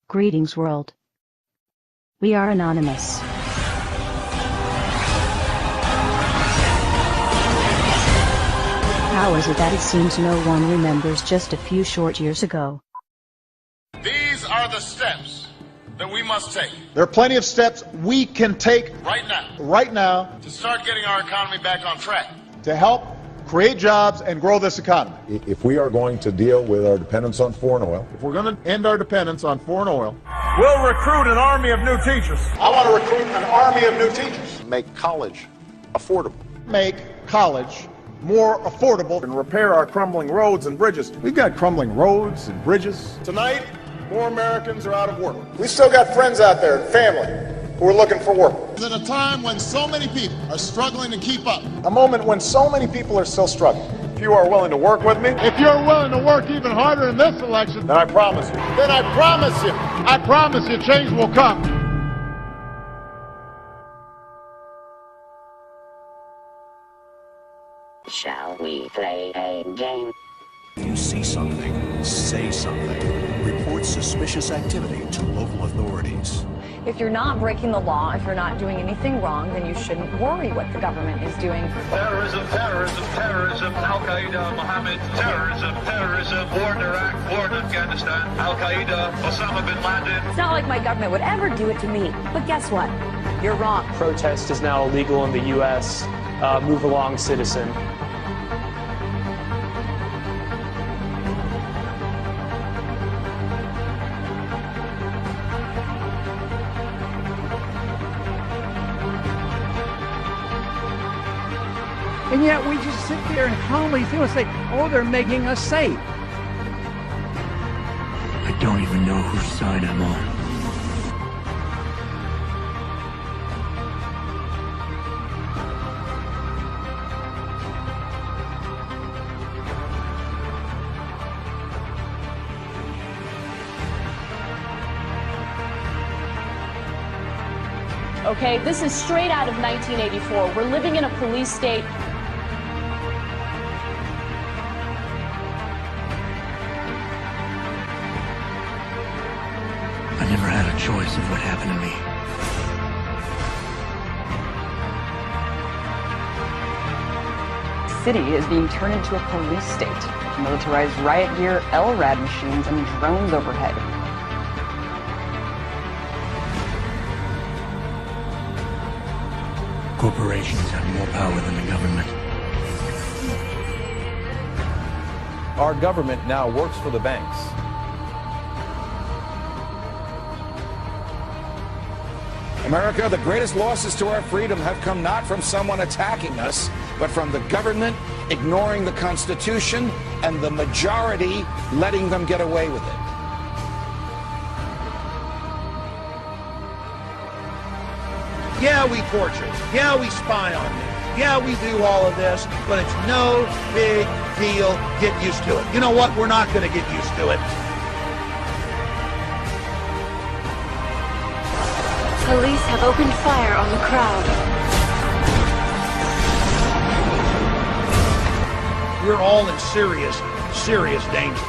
Greetings, world. We are anonymous. How is it that it seems no one remembers just a few short years ago? These are the steps that we must take. There are plenty of steps we can take right now to start getting our economy back on track. to help create jobs and grow this economy. If we are going to deal with our dependence on foreign oil, If we're going to end our dependence on foreign oil, We'll recruit an army of new teachers. I want to recruit an army of new teachers, make college affordable. make college more affordable, and repair our crumbling roads and bridges. We've got crumbling roads and bridges. Tonight, more Americans are out of work. We still got friends out there and family who are looking for work. At a time when so many people are struggling to keep up. A moment when so many people are still struggling. If you are willing to work with me, If you're willing to work even harder in this election, then I promise you, then I promise you change will come. Shall we play a game? If you see something, say something. Report suspicious activity to local authorities. If you're not breaking the law, if you're not doing anything wrong, then you shouldn't worry what the government is doing. Terrorism, terrorism, terrorism, Al-Qaeda, Mohammed, terrorism, war in Iraq, war in Afghanistan, Al-Qaeda, Osama bin Laden. It's not like my government would ever do it to me. But guess what? You're wrong. Protest is now illegal in the U.S. Move along, citizen. And yet we just sit there and calmly feel and say, oh, they're making us safe. I don't even know whose side I'm on. Okay, this is straight out of 1984. We're living in a police state. I never had a choice of what happened to me. The city is being turned into a police state. Militarized riot gear, LRAD machines, and drones overhead. Corporations have more power than the government. our government now works for the banks. America, the greatest losses to our freedom have come not from someone attacking us, but from the government ignoring the Constitution and the majority letting them get away with it. Yeah, we torture. Yeah, we spy on them. Yeah, we do all of this, but it's no big deal. Get used to it. You know what? We're not going to get used to it. Police have opened fire on the crowd. We're all in serious, serious danger.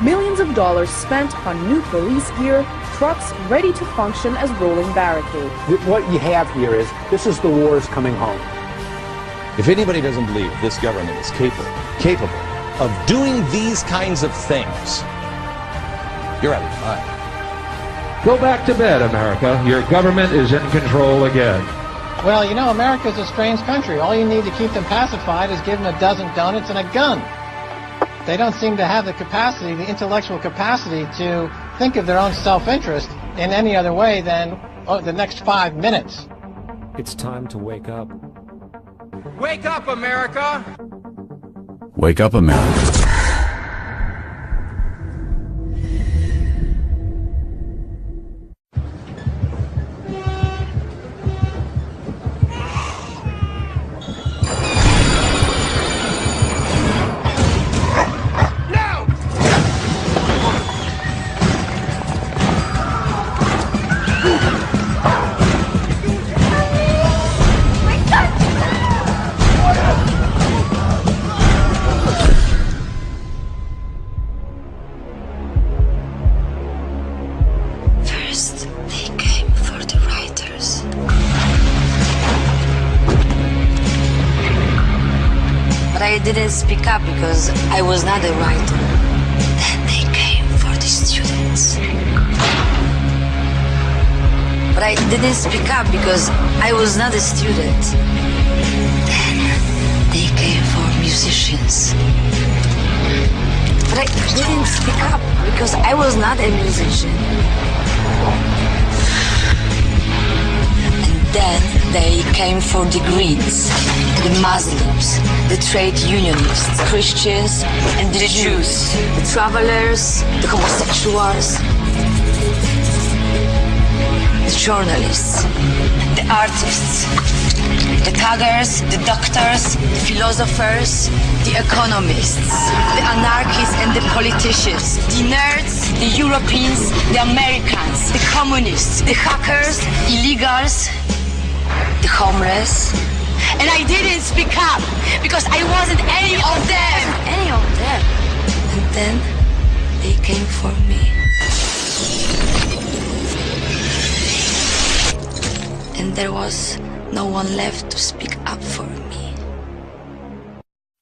Millions of dollars spent on new police gear, trucks ready to function as rolling barricades. What you have here is, this is the wars coming home. If anybody doesn't believe this government is capable of doing these kinds of things, you're out of your mind. Go back to bed, America. Your government is in control again. Well, you know, America's a strange country. All you need to keep them pacified is give them a dozen donuts and a gun. They don't seem to have the capacity, the intellectual capacity, to think of their own self-interest in any other way than the next 5 minutes. It's time to wake up. Wake up, America! Wake up, America. didn't speak up because I was not a writer. Then they came for the students. But I didn't speak up because I was not a student. Then they came for musicians. But I didn't speak up because I was not a musician. And then they came for the Greens, the Muslims, the trade unionists, Christians, and the Jews, the travelers, the homosexuals, the journalists, the artists, the thuggers, the doctors, the philosophers, the economists, the anarchists and the politicians, the nerds, the Europeans, the Americans, the communists, the hackers, illegals, the homeless. And I didn't speak up because I wasn't any of them. Any of them. And then they came for me. And there was no one left to speak up for me.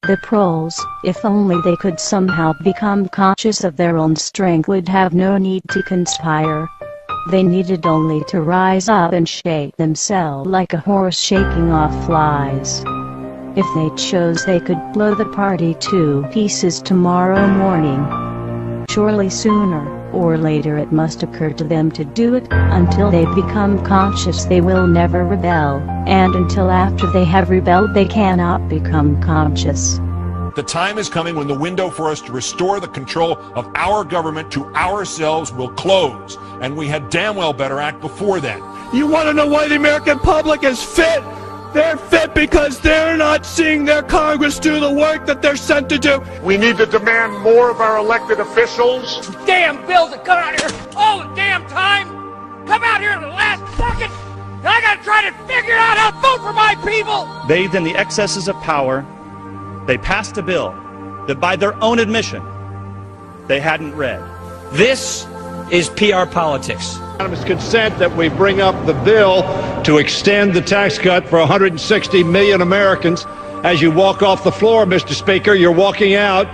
The proles, if only they could somehow become conscious of their own strength, would have no need to conspire. They needed only to rise up and shake themselves like a horse shaking off flies. If they chose, they could blow the party to pieces tomorrow morning. Surely sooner or later it must occur to them to do it. Until they become conscious, they will never rebel, and until after they have rebelled, they cannot become conscious. The time is coming when the window for us to restore the control of our government to ourselves will close, and we had damn well better act before then. You want to know why the American public is fit? They're fit because they're not seeing their Congress do the work that they're sent to do. We need to demand more of our elected officials. Damn bills that come out here all the damn time. Come out here in the last second. And I gotta try to figure out how to vote for my people. Bathed in the excesses of power, they passed a bill that by their own admission, they hadn't read. This is PR politics. Unanimous consent that we bring up the bill to extend the tax cut for 160 million Americans. As you walk off the floor, Mr. Speaker, you're walking out.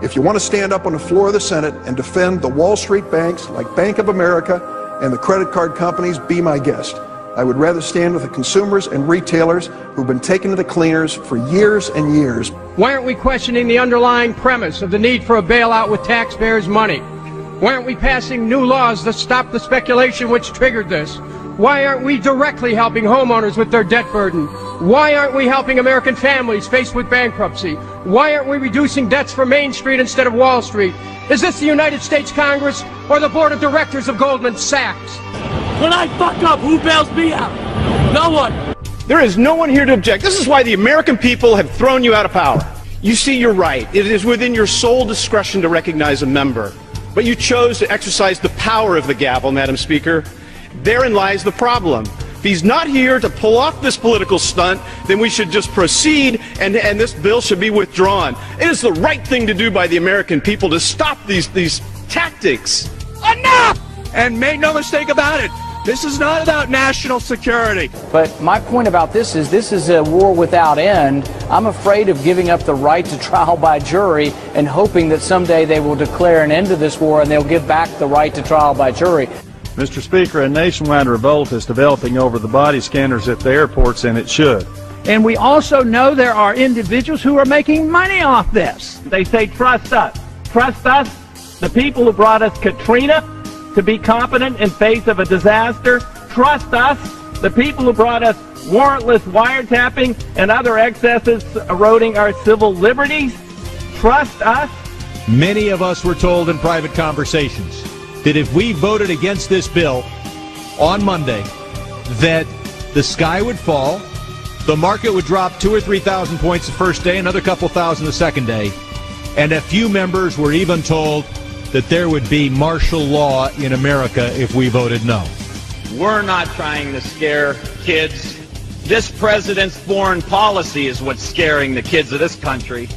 If you want to stand up on the floor of the Senate and defend the Wall Street banks like Bank of America and the credit card companies, be my guest. I would rather stand with the consumers and retailers who've been taken to the cleaners for years and years. Why aren't we questioning the underlying premise of the need for a bailout with taxpayers' money? Why aren't we passing new laws that stop the speculation which triggered this? Why aren't we directly helping homeowners with their debt burden? Why aren't we helping American families faced with bankruptcy? Why aren't we reducing debts for Main Street instead of Wall Street? Is this the United States Congress or the board of directors of Goldman Sachs? When I fuck up, who bails me out? No one. There is no one here to object. This is why the American people have thrown you out of power. You see, you're right. It is within your sole discretion to recognize a member. But you chose to exercise the power of the gavel, Madam Speaker. Therein lies the problem. If he's not here to pull off this political stunt, then we should just proceed and this bill should be withdrawn. It is the right thing to do by the American people to stop these tactics. Enough! And make no mistake about it, this is not about national security. But my point about this is a war without end. I'm afraid of giving up the right to trial by jury and hoping that someday they will declare an end to this war and they'll give back the right to trial by jury. Mr. Speaker, a nationwide revolt is developing over the body scanners at the airports, and it should. And we also know there are individuals who are making money off this. They say trust us. Trust us, the people who brought us Katrina, to be competent in face of a disaster. Trust us, the people who brought us warrantless wiretapping and other excesses eroding our civil liberties. Trust us. Many of us were told in private conversations that if we voted against this bill on Monday, that the sky would fall, the market would drop 2,000 or 3,000 points the first day, another couple thousand the second day, and a few members were even told that there would be martial law in America if we voted no. We're not trying to scare kids. This president's foreign policy is what's scaring the kids of this country.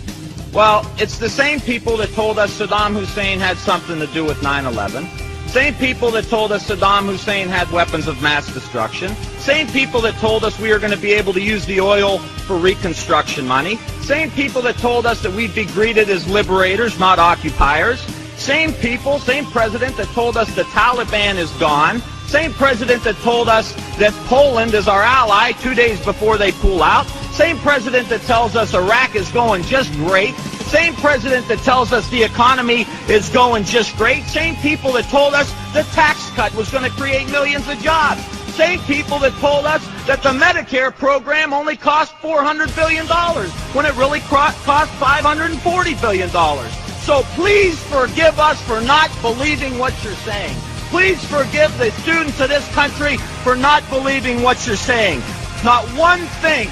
Well, it's the same people that told us Saddam Hussein had something to do with 9/11. Same people that told us Saddam Hussein had weapons of mass destruction. Same people that told us we were going to be able to use the oil for reconstruction money. Same people that told us that we'd be greeted as liberators, not occupiers. Same people, same president that told us the Taliban is gone. Same president that told us that Poland is our ally 2 days before they pull out. Same president that tells us Iraq is going just great. Same president that tells us the economy is going just great. Same people that told us the tax cut was going to create millions of jobs. Same people that told us that the Medicare program only cost $400 billion when it really cost $540 billion. So please forgive us for not believing what you're saying. Please forgive the students of this country for not believing what you're saying. Not one thing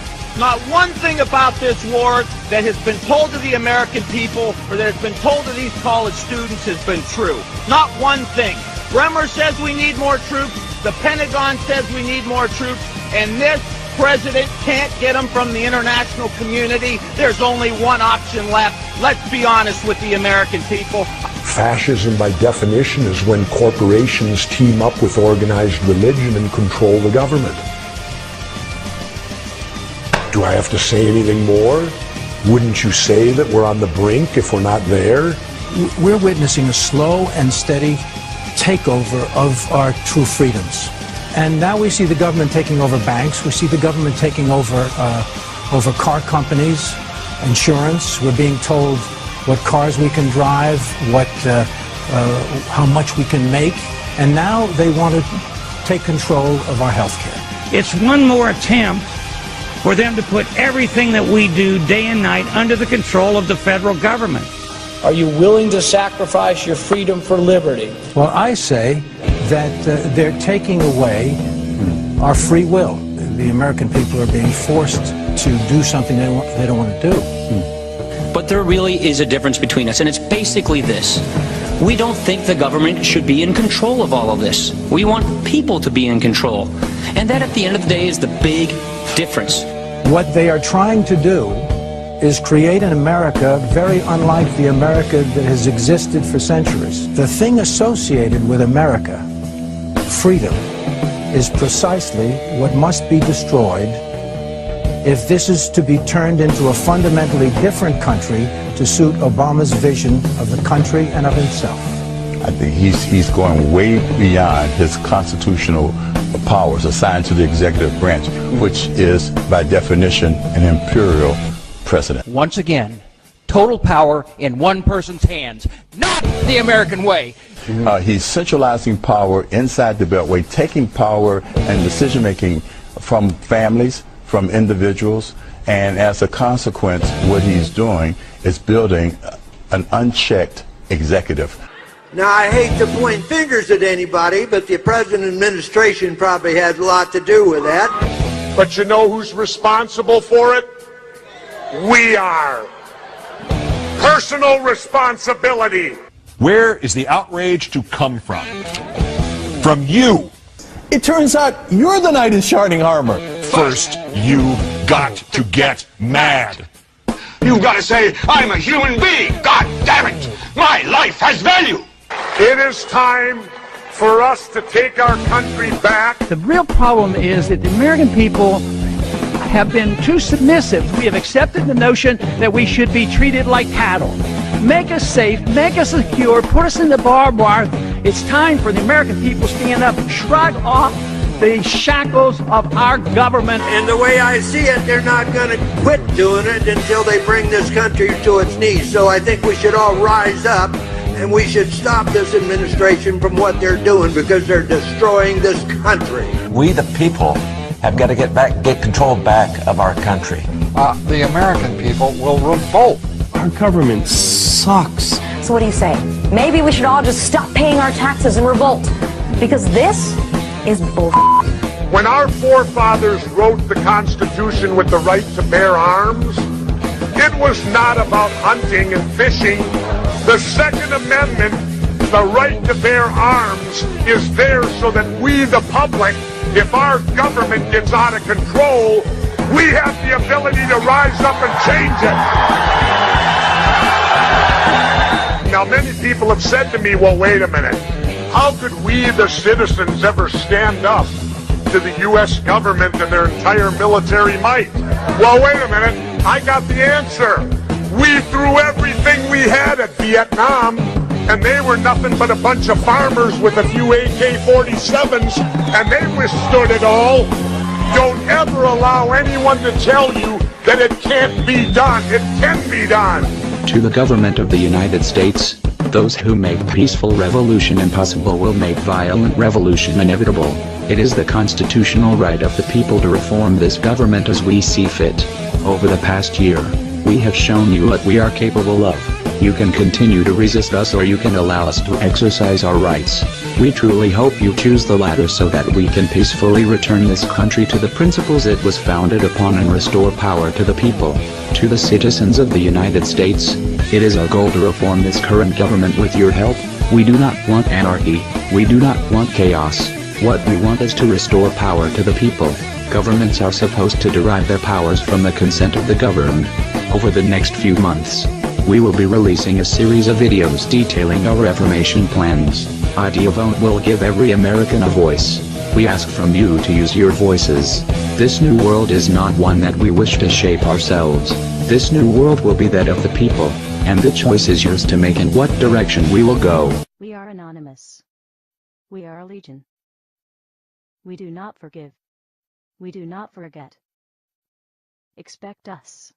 about this war that has been told to the American people or that has been told to these college students has been true. Not one thing. Bremer says we need more troops. The Pentagon says we need more troops. And this president can't get them from the international community. There's only one option left. Let's be honest with the American people. Fascism, by definition, is when corporations team up with organized religion and control the government. Do I have to say anything more? Wouldn't you say that we're on the brink if we're not there? We're witnessing a slow and steady takeover of our true freedoms. And now we see the government taking over banks. We see the government taking over car companies, insurance. We're being told what cars we can drive, how much we can make. And now they want to take control of our health care. It's one more attempt for them to put everything that we do day and night under the control of the federal government. Are you willing to sacrifice your freedom for liberty? Well, I say that they're taking away our free will. The American people are being forced to do something they don't want to do. But there really is a difference between us, and it's basically this. We don't think the government should be in control of all of this. We want people to be in control. And that, at the end of the day, is the big difference. What they are trying to do is create an America very unlike the America that has existed for centuries. The thing associated with America, freedom, is precisely what must be destroyed if this is to be turned into a fundamentally different country to suit Obama's vision of the country and of himself. I think he's going way beyond his constitutional powers assigned to the executive branch, which is, by definition, an imperial president. Once again, total power in one person's hands, not the American way. He's centralizing power inside the Beltway, taking power and decision-making from families, from individuals, and as a consequence, what he's doing is building an unchecked executive. Now, I hate to point fingers at anybody, but the President administration probably has a lot to do with that. But you know who's responsible for it? We are. Personal responsibility. Where is the outrage to come from? From you. It turns out you're the knight in shining armor. First, you got to get mad. You've got to say, I'm a human being. God damn it. My life has value. It is time for us to take our country back. The real problem is that the American people have been too submissive. We have accepted the notion that we should be treated like cattle. Make us safe, make us secure, put us in the barbed wire. It's time for the American people to stand up and shrug off the shackles of our government. And the way I see it, they're not going to quit doing it until they bring this country to its knees. So I think we should all rise up and we should stop this administration from what they're doing because they're destroying this country. We, the people, have got to get control back of our country. The American people will revolt. Our government sucks. So what do you say? Maybe we should all just stop paying our taxes and revolt. Because this is bull. When our forefathers wrote the Constitution with the right to bear arms, it was not about hunting and fishing. The Second Amendment, the right to bear arms, is there so that we, the public, if our government gets out of control, we have the ability to rise up and change it. Now, many people have said to me, well, wait a minute. How could we, the citizens, ever stand up to the U.S. government and their entire military might. Well, wait a minute. I got the answer. We threw everything we had at Vietnam, and they were nothing but a bunch of farmers with a few AK-47s, and they withstood it all. Don't ever allow anyone to tell you that it can't be done. It can be done. To the government of the United States, those who make peaceful revolution impossible will make violent revolution inevitable. It is the constitutional right of the people to reform this government as we see fit. Over the past year, we have shown you what we are capable of. You can continue to resist us, or you can allow us to exercise our rights. We truly hope you choose the latter so that we can peacefully return this country to the principles it was founded upon and restore power to the people. To the citizens of the United States, it is our goal to reform this current government with your help. We do not want anarchy. We do not want chaos. What we want is to restore power to the people. Governments are supposed to derive their powers from the consent of the governed. Over the next few months, we will be releasing a series of videos detailing our reformation plans. Anon will give every American a voice. We ask from you to use your voices. This new world is not one that we wish to shape ourselves. This new world will be that of the people, and the choice is yours to make in what direction we will go. We are anonymous. We are a legion. We do not forgive. We do not forget. Expect us.